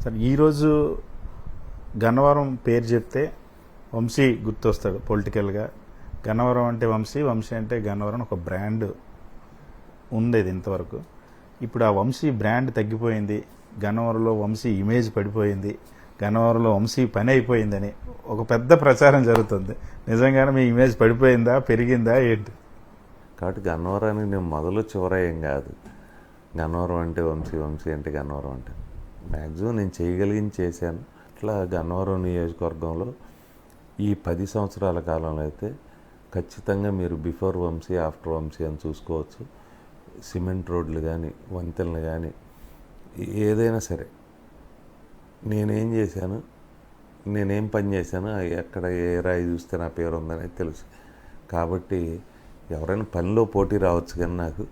సరే, ఈరోజు గన్నవరం పేరు చెప్తే వంశీ గుర్తొస్తాడు పొలిటికల్గా. గన్నవరం అంటే వంశీ, వంశీ అంటే గన్నవరం, ఒక బ్రాండ్ ఉండేది ఇంతవరకు. ఇప్పుడు ఆ వంశీ బ్రాండ్ తగ్గిపోయింది, గన్నవరంలో వంశీ ఇమేజ్ పడిపోయింది, గన్నవరంలో వంశీ పని అయిపోయిందని ఒక పెద్ద ప్రచారం జరుగుతుంది. నిజంగానే మీ ఇమేజ్ పడిపోయిందా, పెరిగిందా, ఏంటి? కాబట్టి గన్నవరానికి నేను మొదలు చివర ఏం కాదు. గన్నవరం అంటే వంశీ, వంశీ అంటే గన్నవరం అంటే మ్యాక్సిమం నేను చేయగలిగింది చేశాను. అట్లా గన్నవరం నియోజకవర్గంలో ఈ 10 సంవత్సరాల కాలంలో అయితే ఖచ్చితంగా మీరు బిఫోర్ వంశీ, ఆఫ్టర్ వంశీ అని చూసుకోవచ్చు. సిమెంట్ రోడ్లు కానీ, వంతెనలు కానీ, ఏదైనా సరే నేనేం చేశాను, నేనేం పని చేశాను, ఎక్కడ ఏ రాయి చూస్తే నా పేరు ఉందనేది తెలుసు. కాబట్టి ఎవరైనా పనిలో పోటీ రావచ్చు కానీ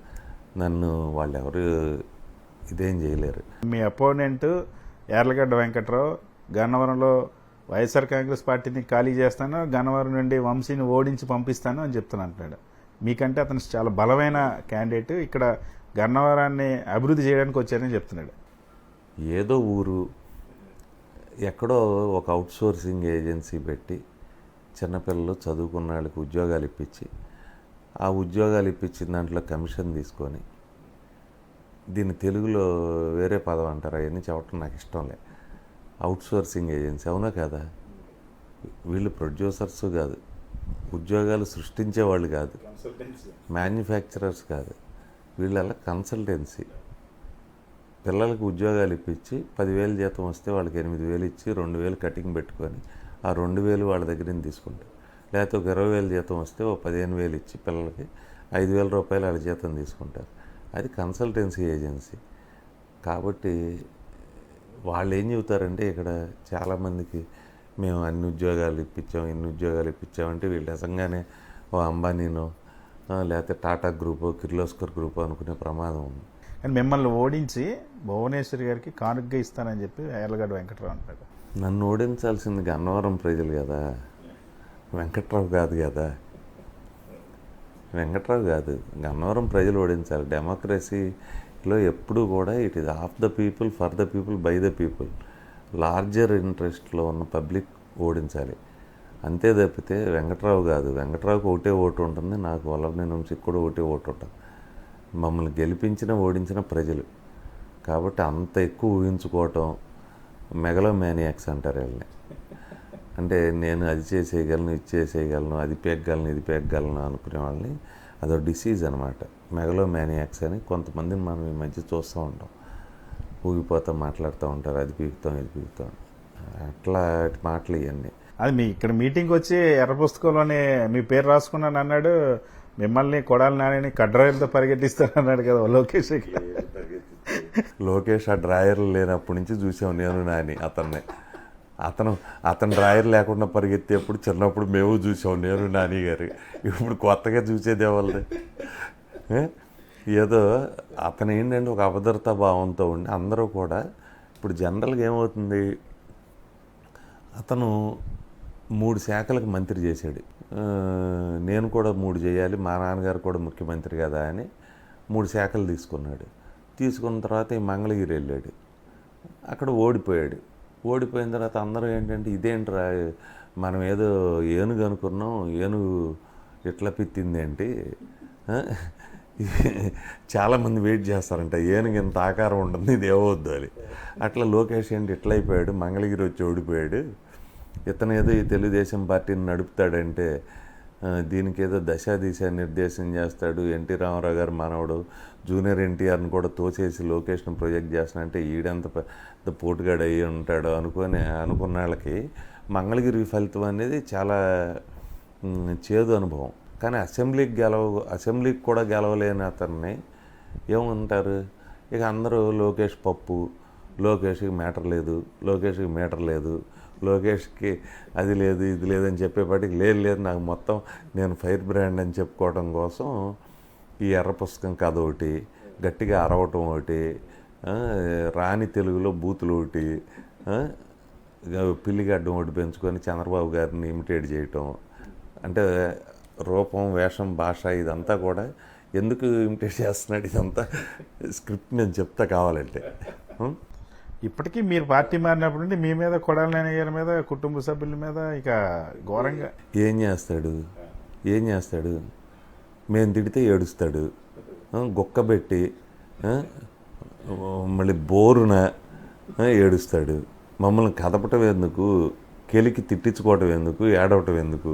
నన్ను వాళ్ళు ఎవరు ఇదేం చేయలేరు. మీ అపోనెంట్ యార్లగడ్డ వెంకట్రావు గన్నవరంలో వైఎస్ఆర్ కాంగ్రెస్ పార్టీని ఖాళీ చేస్తాను, గన్నవరం నుండి వంశీని ఓడించి పంపిస్తాను అని చెప్తున్నాడు. మీకంటే అతను చాలా బలమైన క్యాండిడేట్, ఇక్కడ గన్నవరాన్ని అభివృద్ధి చేయడానికి వచ్చారని చెప్తున్నాడు. ఏదో ఊరు ఎక్కడో ఒక అవుట్సోర్సింగ్ ఏజెన్సీ పెట్టి చిన్నపిల్లలు చదువుకున్న వాళ్ళకి ఉద్యోగాలు ఇప్పించి, ఆ ఉద్యోగాలు ఇప్పించిన దాంట్లో కమిషన్ తీసుకొని, దీన్ని తెలుగులో వేరే పదం అంటారు, అవన్నీ చెప్పడం నాకు ఇష్టం లే. అవుట్సోర్సింగ్ ఏజెన్సీ అవునా కదా? వీళ్ళు ప్రొడ్యూసర్స్ కాదు, ఉద్యోగాలు సృష్టించే వాళ్ళు కాదు, మ్యానుఫ్యాక్చరర్స్ కాదు, వీళ్ళ కన్సల్టెన్సీ. పిల్లలకు ఉద్యోగాలు ఇప్పించి 10,000 జీతం వస్తే వాళ్ళకి 8,000 ఇచ్చి 2,000 కటింగ్ పెట్టుకొని ఆ 2,000 వాళ్ళ దగ్గర నుంచి తీసుకుంటారు. లేకపోతే ఒక 20,000 జీతం వస్తే ఓ 15,000 ఇచ్చి పిల్లలకి 5,000 రూపాయలు వాళ్ళ జీతం తీసుకుంటారు. అది కన్సల్టెన్సీ ఏజెన్సీ. కాబట్టి వాళ్ళు ఏం చెబుతారంటే ఇక్కడ చాలామందికి మేము అన్ని ఉద్యోగాలు ఇప్పించాం, ఇన్ని ఉద్యోగాలు ఇప్పించామంటే వీళ్ళు నిజంగానే ఓ అంబానీనో లేకపోతే టాటా గ్రూపో, కిర్లోస్కర్ గ్రూపో అనుకునే ప్రమాదం ఉంది. కానీ మిమ్మల్ని ఓడించి భువనేశ్వరి గారికి కానుకగా ఇస్తానని చెప్పి యార్లగడ్డ వెంకట్రావు అంటాడు. నన్ను ఓడించాల్సింది గన్నవరం ప్రజలు కదా, వెంకట్రావు కాదు కదా. వెంకట్రావు కాదు, గన్నవరం ప్రజలు ఓడించాలి. డెమోక్రసీలో ఎప్పుడూ కూడా it is of the people, for the people, by the people. Larger ఇంట్రెస్ట్లో ఉన్న పబ్లిక్ ఓడించాలి. అంతే తప్పితే వెంకట్రావు కాదు. వెంకట్రావుకి ఒకటే ఓటు ఉంటుంది, నాకు వల్లభనేని వంశీకి కూడా ఒకటే ఓటు ఉంటుంది. మమ్మల్ని గెలిపించిన ఓడించిన ప్రజలు. కాబట్టి అంత ఎక్కువ ఊహించుకోవటం మెగలోమానియాక్స్ అంటారు వీళ్ళని. అంటే నేను అది చేసేయగలను, ఇది చేసేయగలను, అది పేగలను, ఇది పేగలను అనుకునే వాళ్ళని అదో డిసీజ్ అనమాట, మెగలోమానియాక్స్ అని. కొంతమందిని మనం ఈ మధ్య చూస్తూ ఉంటాం, ఊగిపోతాం, మాట్లాడుతూ ఉంటారు, అది పీకుతాం, ఇది పీకుతాం, అట్లా మాటలు ఇవన్నీ. అది మీ ఇక్కడ మీటింగ్కి వచ్చి ఎర్ర పుస్తకంలోనే మీ పేరు రాసుకున్నాను అన్నాడు. మిమ్మల్ని కొడాలి నాని కడ్రాయర్తో పరిగెట్టిస్తానన్నాడు కదా లోకేష్. లోకేష్ ఆ డ్రాయర్లు లేనప్పటి నుంచి చూసాం నేను నాని అతన్ని. అతను డ్రాయర్ లేకుండా పరిగెత్తేప్పుడు చిన్నప్పుడు మేము చూసాం, నేను నాని గారు. ఇప్పుడు కొత్తగా చూసేది ఎవరిది? ఏదో అతను ఏంటంటే ఒక అభద్రతా భావంతో ఉండి అందరూ కూడా ఇప్పుడు జనరల్గా ఏమవుతుంది, అతను 3 శాఖలకు మంత్రి చేశాడు. నేను కూడా 3 చేయాలి, మా నాన్నగారు కూడా ముఖ్యమంత్రి కదా అని 3 శాఖలు తీసుకున్నాడు. తీసుకున్న తర్వాత ఈ మంగళగిరి వెళ్ళాడు, అక్కడ ఓడిపోయాడు. ఓడిపోయిన తర్వాత అందరూ ఏంటంటే ఇదేంట్రా మనం ఏదో ఏనుగు అనుకున్నాం, ఏనుగు ఇట్లా పిత్తింది ఏంటి, చాలామంది వెయిట్ చేస్తారంట ఏనుగు ఇంత ఆకారం ఉంటుంది, ఇది ఏమవుద్దు అని. అట్లా లోకేష్ ఏంటి ఇట్లా అయిపోయాడు, మంగళగిరి వచ్చి ఓడిపోయాడు. ఇతను ఏదో ఈ తెలుగుదేశం పార్టీని నడుపుతాడంటే దీనికి ఏదో దిశ నిర్దేశం చేస్తాడు. ఎన్టీ రామారావు గారు మనవడు జూనియర్ ఎన్టీఆర్ని కూడా తోసేసి లోకేష్ను ప్రొజెక్ట్ చేస్తానంటే ఈడంత పెద్ద పోటుగాడు అయ్యి ఉంటాడు అనుకున్న వాళ్ళకి మంగళగిరి ఫలితం అనేది చాలా చేదు అనుభవం. కానీ అసెంబ్లీకి కూడా గెలవలేని అతన్ని ఏమంటారు ఇక అందరూ లోకేష్ పప్పు, లోకేష్కి మ్యాటర్ లేదు, లోకేష్కి మీటర్ లేదు, లోకేష్కి అది లేదు ఇది లేదని చెప్పేపాటికి లేదు నాకు మొత్తం నేను ఫైర్ బ్రాండ్ అని చెప్పుకోవడం కోసం ఈ ఎర్ర పుస్తకం కథ ఒకటి, గట్టిగా అరవటం ఒకటి, రాని తెలుగులో బూతులు ఒకటి, పిల్లిగడ్డం ఒకటి పెంచుకొని చంద్రబాబు గారిని ఇమిటేట్ చేయటం. అంటే రూపం, వేషం, భాష ఇదంతా కూడా ఎందుకు ఇమిటేట్ చేస్తున్నాడు, ఇదంతా స్క్రిప్ట్ నేను చెప్తా కావాలంటే. ఇప్పటికీ మీరు పార్టీ మారినప్పటి నుండి మీ మీద కొడాలి నాని గారి మీద కుటుంబ సభ్యుల మీద ఇక ఘోరంగా ఏం చేస్తాడు మేము తిడితే ఏడుస్తాడు, గుక్కబెట్టి మళ్ళీ బోరున ఏడుస్తాడు. మమ్మల్ని కదపటం ఎందుకు, కెలికి తిట్టించుకోవటం ఎందుకు, ఏడవటం ఎందుకు?